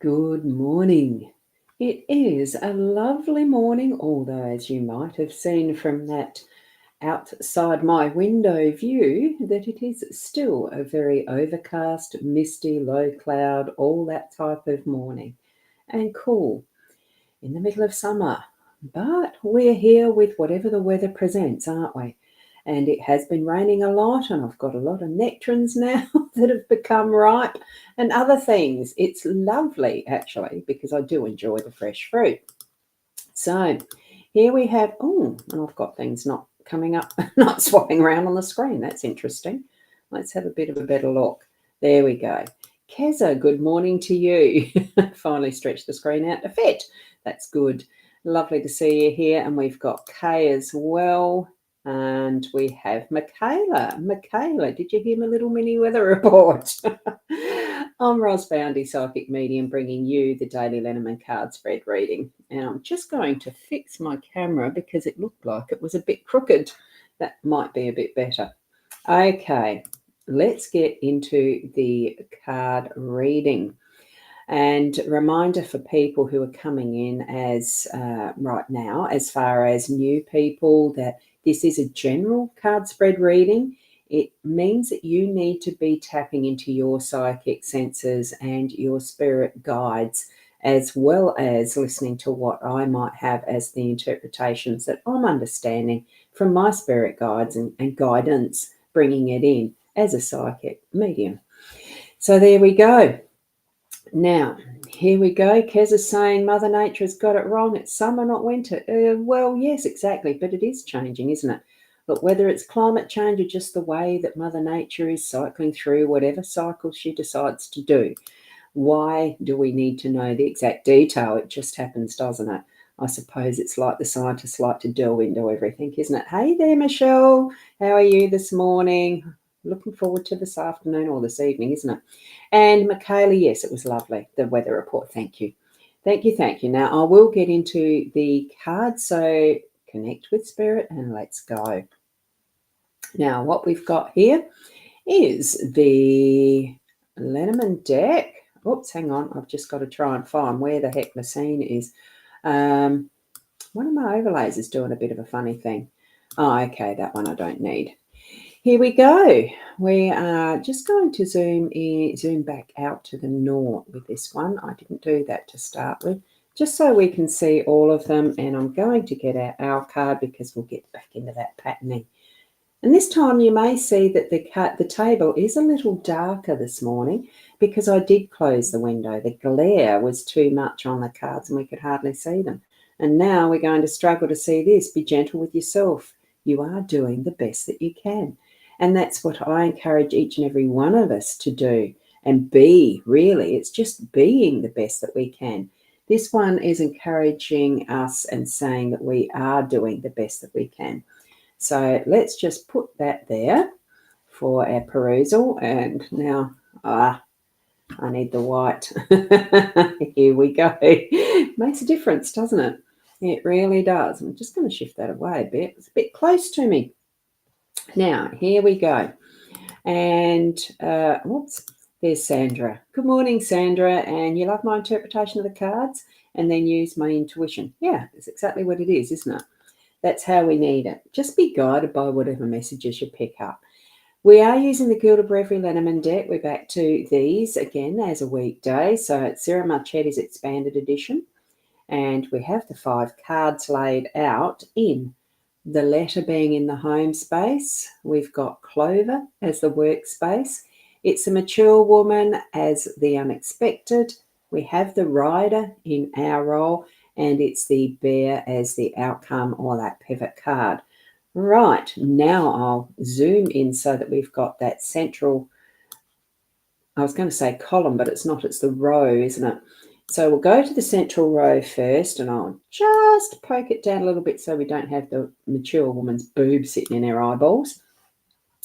Good morning. It is a lovely morning, although, as you might have seen from that outside my window view, that it is still a very overcast, misty, low cloud, all that type of morning, and cool in the middle of summer. But we're here with whatever the weather presents, aren't we? And it has been raining a lot, and I've got a lot of nectarines now that have become ripe and other things. It's lovely, actually, because I do enjoy the fresh fruit. So here we have, oh, and I've got things not coming up, not swapping around on the screen. That's interesting. Let's have a bit of a better look. There we go. Keza, good morning to you. Finally stretched the screen out to fit. That's good. Lovely to see you here. And we've got Kay as well. And we have Michaela. Michaela, did you hear my little mini weather report? I'm rosboundy, psychic medium, bringing you the daily Lenormand card spread reading. And I'm just going to fix my camera because it looked like it was a bit crooked. That might be a bit better. Okay, let's get into the card reading. And reminder for people who are coming in as right now, as far as new people, that this is a general card spread reading. It means that you need to be tapping into your psychic senses and your spirit guides, as well as listening to what I might have as the interpretations that I'm understanding from my spirit guides and guidance, bringing it in as a psychic medium. So there we go. Now, here we go. Kez is saying Mother Nature has got it wrong. It's summer, not winter. Well, yes, exactly. But it is changing, isn't it? Look, whether it's climate change or just the way that Mother Nature is cycling through whatever cycle she decides to do, why do we need to know the exact detail? It just happens, doesn't it? I suppose it's like the scientists like to delve into everything, isn't it? Hey there, Michelle. How are you this morning? Looking forward to this afternoon or this evening, isn't it? And Michaela, yes, it was lovely, the weather report. Thank you. Thank you, thank you. Now, I will get into the cards, so connect with Spirit and let's go. Now, what we've got here is the Lenormand deck. Oops, hang on. I've just got to try and find where the heck the scene is. One of my overlays is doing a bit of a funny thing. Oh, okay, that one I don't need. Here we go. We are just going to zoom back out to the north with this one. I didn't do that to start with, just so we can see all of them. And I'm going to get out our card because we'll get back into that patterning. And this time you may see that the table is a little darker this morning because I did close the window. The glare was too much on the cards and we could hardly see them. And now we're going to struggle to see this. Be gentle with yourself. You are doing the best that you can. And that's what I encourage each and every one of us to do and be, really. It's just being the best that we can. This one is encouraging us and saying that we are doing the best that we can. So let's just put that there for our perusal. And now, I need the white. Here we go. Makes a difference, doesn't it? It really does. I'm just going to shift that away a bit. It's a bit close to me. Now, here we go. And, whoops, there's Sandra. Good morning, Sandra. And you love my interpretation of the cards and then use my intuition. Yeah, it's exactly what it is, isn't it? That's how we need it. Just be guided by whatever messages you pick up. We are using the Gilded Breviary Lenormand deck. We're back to these again as a weekday. So it's Sarah Marchetti's Expanded Edition. And we have the 5 cards laid out in the letter being in the home space. We've got Clover as the workspace. It's a mature woman as the unexpected. We have the rider in our role, and it's the bear as the outcome or that pivot card. Right, now I'll zoom in so that we've got that central, I was going to say column, but it's not, it's the row, isn't it? So we'll go to the central row first, and I'll just poke it down a little bit so we don't have the mature woman's boob sitting in our eyeballs.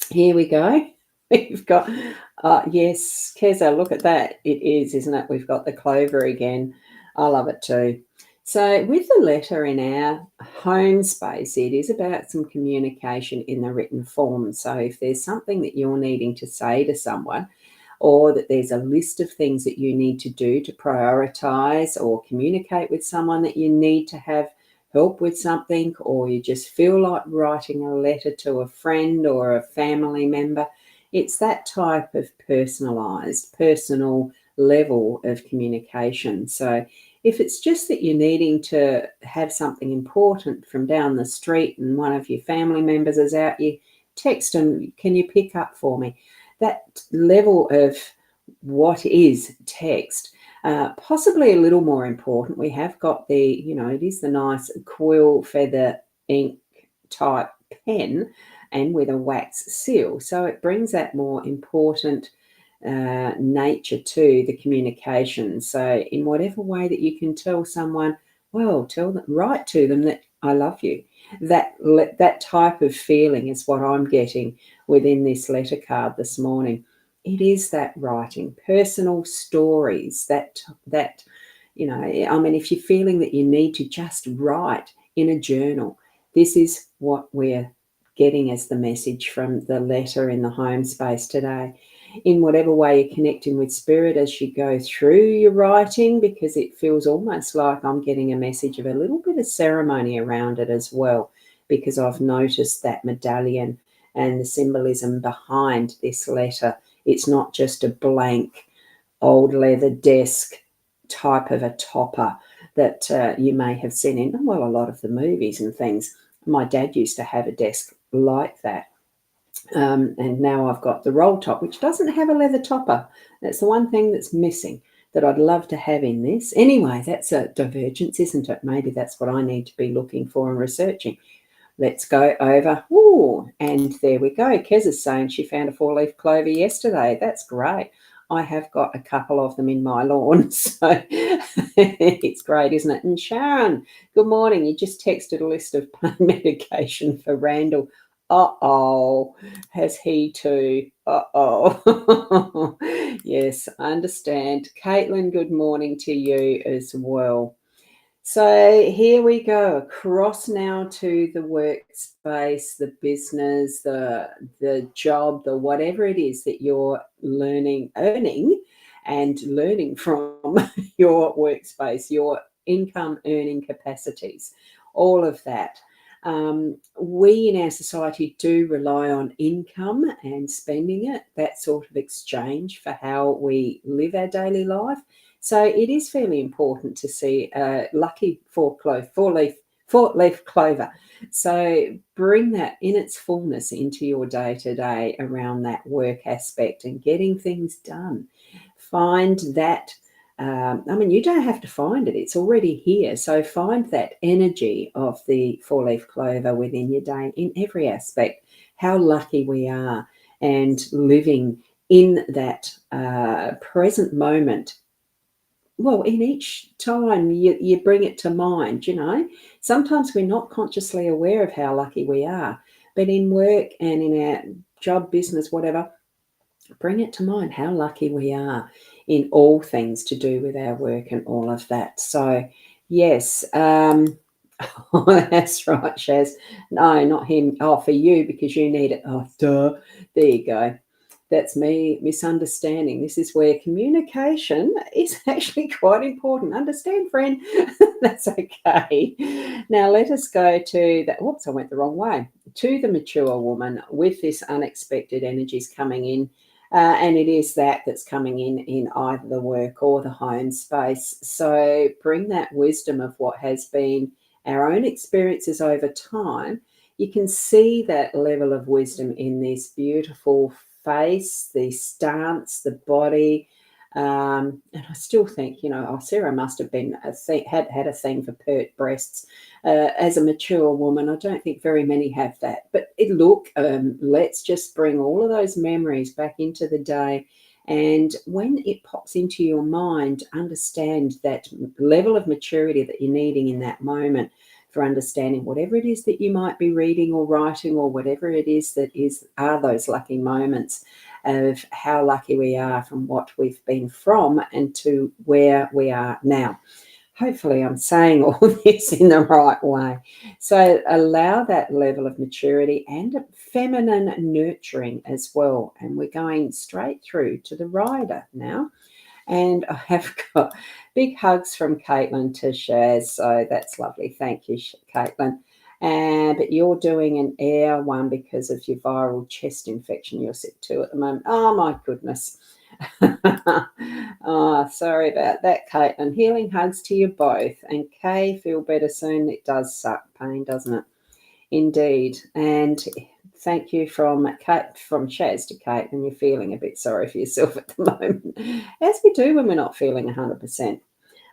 Here we go. We've got, yes, Keza, look at that. It is, isn't it? We've got the clover again. I love it too. So with the letter in our home space, it is about some communication in the written form. So if there's something that you're needing to say to someone, or that there's a list of things that you need to do to prioritize or communicate with someone that you need to have help with something, or you just feel like writing a letter to a friend or a family member. It's that type of personalized, personal level of communication. So if it's just that you're needing to have something important from down the street and one of your family members is out, you text them, can you pick up for me? That level of what is text. Possibly a little more important, we have got the, it is the nice quill feather ink type pen and with a wax seal. So it brings that more important nature to the communication. So in whatever way that you can tell someone, well, write to them that I love you. That type of feeling is what I'm getting within this letter card this morning. It is that writing, personal stories, that if you're feeling that you need to just write in a journal, this is what we're getting as the message from the letter in the home space today. In whatever way you're connecting with spirit as you go through your writing, because it feels almost like I'm getting a message of a little bit of ceremony around it as well, because I've noticed that medallion and the symbolism behind this letter. It's not just a blank old leather desk type of a topper that you may have seen in, well, a lot of the movies and things. My dad used to have a desk like that. And now I've got the roll top, which doesn't have a leather topper. That's the one thing that's missing that I'd love to have in this. Anyway, that's a divergence, isn't it? Maybe that's what I need to be looking for and researching. Let's go over. Ooh, and there we go. Kez is saying she found a 4-leaf clover yesterday. That's great. I have got a couple of them in my lawn, so it's great, isn't it? And Sharon, good morning. You just texted a list of pain medication for Randall. Uh-oh, has he too? Uh-oh. Yes, I understand. Caitlin, good morning to you as well. So here we go, across now to the workspace, the business, the job, the whatever it is that you're earning and learning from your workspace, your income earning capacities, all of that. We in our society do rely on income and spending it, that sort of exchange for how we live our daily life. So it is fairly important to see a lucky four-leaf clover. So bring that in its fullness into your day-to-day around that work aspect and getting things done. Find that. You don't have to find it. It's already here. So find that energy of the 4-leaf clover within your day in every aspect, how lucky we are, and living in that present moment. Well, in each time you bring it to mind, sometimes we're not consciously aware of how lucky we are, but in work and in our job, business, whatever, bring it to mind how lucky we are in all things to do with our work and all of that. So, yes, that's right, Shaz. No, not him. Oh, for you, because you need it. Oh, duh. There you go. That's me misunderstanding. This is where communication is actually quite important. Understand, friend? That's okay. Now let us go to that. Whoops, I went the wrong way. To the mature woman with this unexpected energies coming in. And it is that's coming in either the work or the home space. So bring that wisdom of what has been our own experiences over time. You can see that level of wisdom in this beautiful face, the stance, the body. And I still think, Sarah must have been had a thing for pert breasts as a mature woman. I don't think very many have that. But let's just bring all of those memories back into the day. And when it pops into your mind, understand that level of maturity that you're needing in that moment for understanding whatever it is that you might be reading or writing, or whatever it is that are those lucky moments of how lucky we are from what we've been from and to where we are now. Hopefully I'm saying all this in the right way. So allow that level of maturity and feminine nurturing as well. And we're going straight through to the rider now. And I have got big hugs from Caitlin to Shaz. So that's lovely. Thank you, Caitlin. But you're doing an air one because of your viral chest infection you're sick to at the moment. Oh, my goodness. Oh, sorry about that, Caitlin. Healing hugs to you both. And Kay, feel better soon. It does suck pain, doesn't it? Indeed. And thank you from Shaz to Kate, and you're feeling a bit sorry for yourself at the moment, as we do when we're not feeling 100%.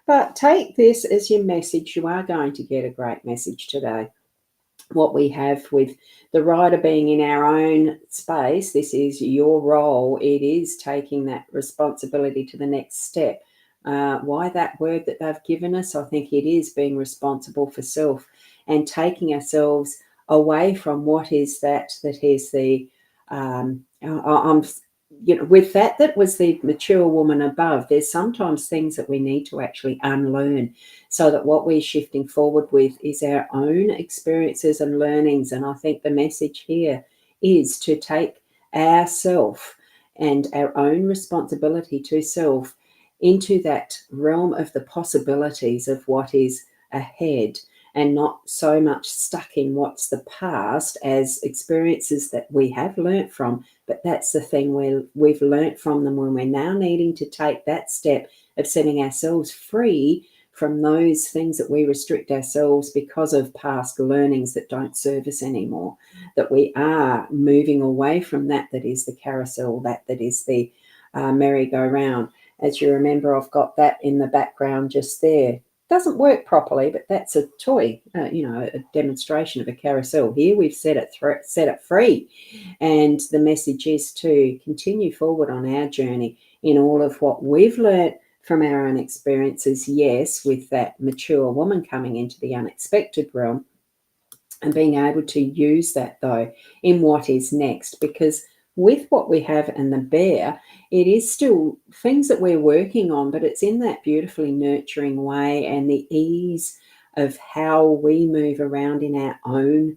But take this as your message. You are going to get a great message today. What we have with the rider being in our own space, this is your role. It is taking that responsibility to the next step. Why that word that they've given us? I think it is being responsible for self and taking ourselves away from what is that is the I'm with that was the mature woman above. There's sometimes things that we need to actually unlearn so that what we're shifting forward with is our own experiences and learnings. And I think the message here is to take ourself and our own responsibility to self into that realm of the possibilities of what is ahead, and not so much stuck in what's the past as experiences that we have learnt from. But that's the thing, where we've learnt from them, when we're now needing to take that step of setting ourselves free from those things that we restrict ourselves because of past learnings that don't serve us anymore, that we are moving away from that is the carousel, that is the merry-go-round. As you remember, I've got that in the background just there. Doesn't work properly, but that's a toy, a demonstration of a carousel. Here we've set it free, and the message is to continue forward on our journey in all of what we've learnt from our own experiences. Yes, with that mature woman coming into the unexpected realm, and being able to use that though in what is next, because with what we have and the bear, it is still things that we're working on, but it's in that beautifully nurturing way and the ease of how we move around in our own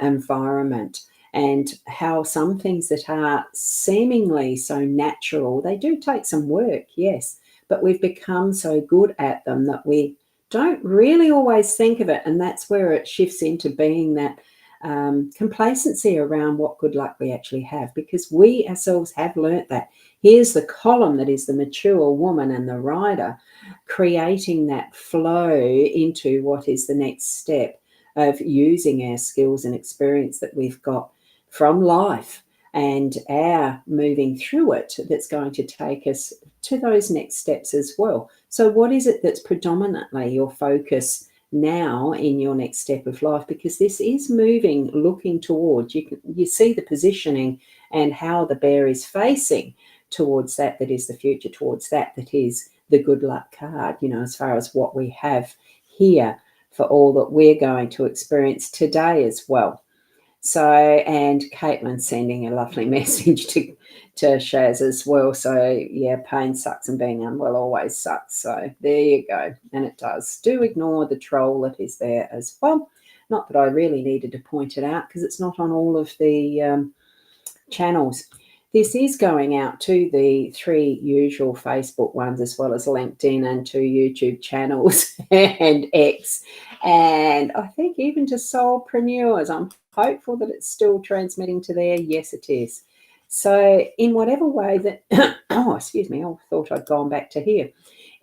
environment, and how some things that are seemingly so natural, they do take some work, yes, but we've become so good at them that we don't really always think of it. And that's where it shifts into being that complacency around what good luck we actually have, because we ourselves have learnt that. Here's the column that is the mature woman and the rider, creating that flow into what is the next step of using our skills and experience that we've got from life and our moving through it, that's going to take us to those next steps as well. So what is it that's predominantly your focus now in your next step of life? Because this is moving, looking towards, you see the positioning and how the bear is facing towards that is the future, towards that is the good luck card, as far as what we have here for all that we're going to experience today as well. So, and Caitlin sending a lovely message to Shaz as well. So, yeah, pain sucks and being unwell always sucks. So there you go. And it does. Do ignore the troll that is there as well. Not that I really needed to point it out, because it's not on all of the channels. This is going out to the 3 usual Facebook ones, as well as LinkedIn, and 2 YouTube channels and X. And I think even to solopreneurs. I'm hopeful that it's still transmitting to there. Yes, it is. So in whatever way that, oh, excuse me, I thought I'd gone back to here.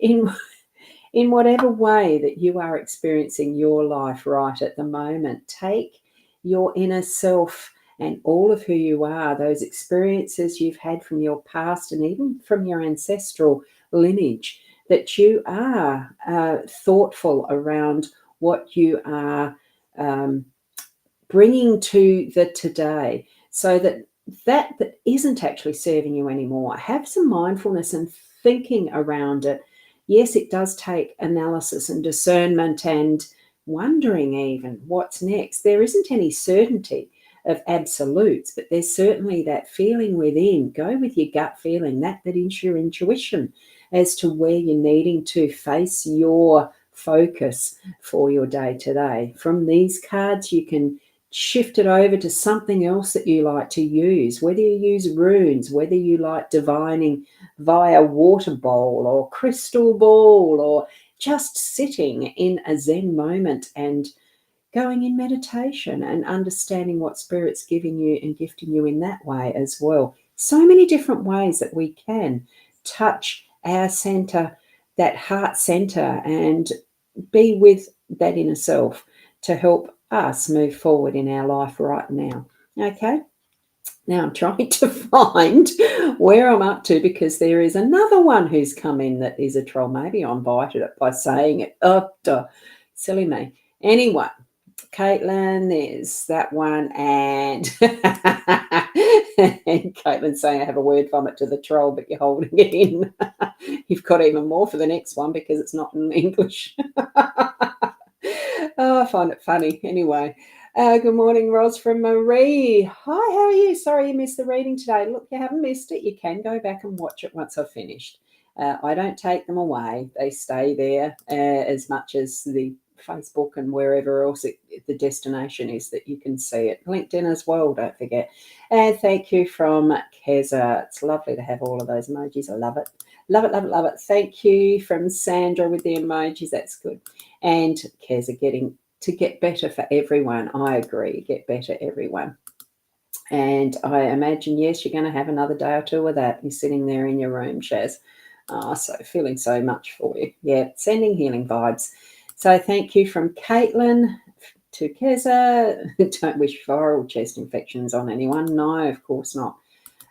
In whatever way that you are experiencing your life right at the moment, take your inner self and all of who you are, those experiences you've had from your past and even from your ancestral lineage, that you are thoughtful around what you are bringing to the today, so that isn't actually serving you anymore. Have some mindfulness and thinking around it. Yes, it does take analysis and discernment and wondering even what's next. There isn't any certainty of absolutes, but there's certainly that feeling within. Go with your gut feeling, that is your intuition as to where you're needing to face your focus for your day today. From these cards, you can shift it over to something else that you like to use, whether you use runes, whether you like divining via water bowl or crystal ball, or just sitting in a Zen moment and going in meditation and understanding what Spirit's giving you and gifting you in that way as well. So many different ways that we can touch our center, that heart center, and be with that inner self to help us move forward in our life right now. Okay? Now I'm trying to find where I'm up to, because there is another one who's come in that is a troll. Maybe I invited it by saying it. Oh, duh. Silly me. Anyway, Caitlin, there's that one, and and Caitlin's saying I have a word vomit to the troll, but you're holding it in. You've got even more for the next one because it's not in English. Oh, I find it funny. Anyway, good morning, Ros from Marie. Hi, how are you? Sorry you missed the reading today. Look, you haven't missed it. You can go back and watch it once I've finished. I don't take them away. They stay there as much as the Facebook and wherever else the destination is that you can see it. LinkedIn as well, don't forget. And thank you from Keza. It's lovely to have all of those emojis. I love it. Love it, love it, love it. Thank you from Sandra with the emojis. That's good. And Keza, getting to get better for everyone. I agree. Get better, everyone. And I imagine, yes, you're going to have another day or two of that. You're sitting there in your room, Shaz. Oh, so feeling so much for you. Yeah, sending healing vibes. So thank you from Caitlin to Keza. Don't wish viral chest infections on anyone. No, of course not.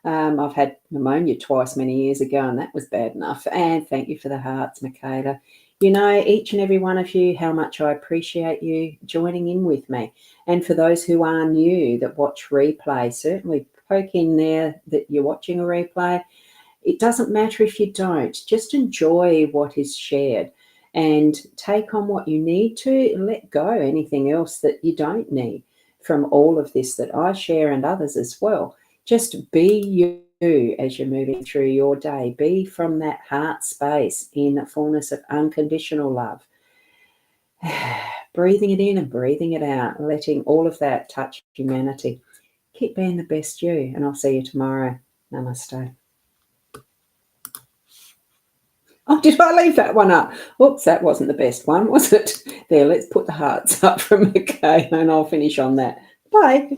I've had pneumonia twice many years ago, and that was bad enough. And thank you for the hearts, Michaela. You know, each and every one of you, how much I appreciate you joining in with me. And for those who are new that watch replay, certainly poke in there that you're watching a replay. It doesn't matter if you don't. Just enjoy what is shared and take on what you need to and let go anything else that you don't need from all of this that I share and others as well. Just be you as you're moving through your day. Be from that heart space in the fullness of unconditional love. Breathing it in and breathing it out, letting all of that touch humanity. Keep being the best you, and I'll see you tomorrow. Namaste. Oh, did I leave that one up? Oops, that wasn't the best one, was it? There, let's put the hearts up from McKay, and I'll finish on that. Bye.